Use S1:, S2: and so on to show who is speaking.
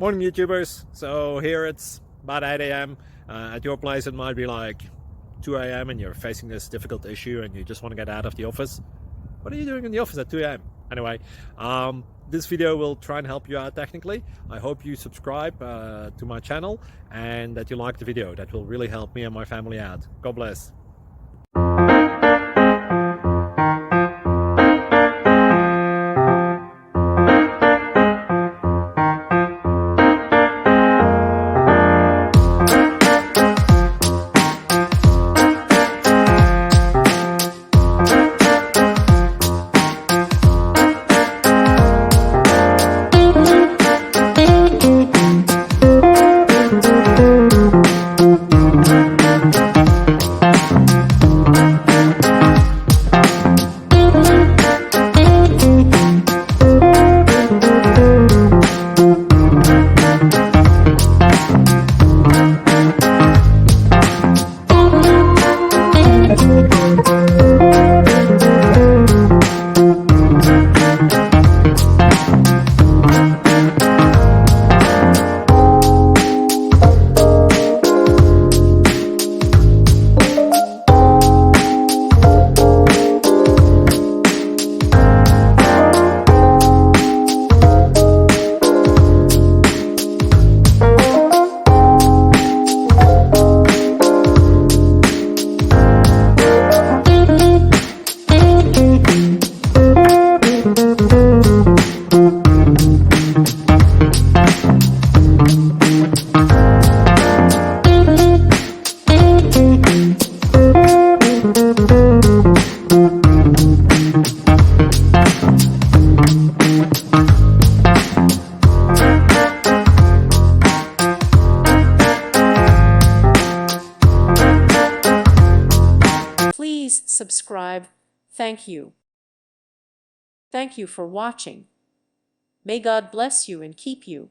S1: Morning YouTubers. So here it's about 8 a.m. At your place it might be like 2 a.m. and you're facing this difficult issue and you just want to get out of the office. What are you doing in the office at 2 a.m.? Anyway, this video will try and help you out technically. I hope you subscribe to my channel and that you like the video. That will really help me and my family out. God bless.
S2: Please subscribe. Thank you. Thank you for watching. May God bless you and keep you.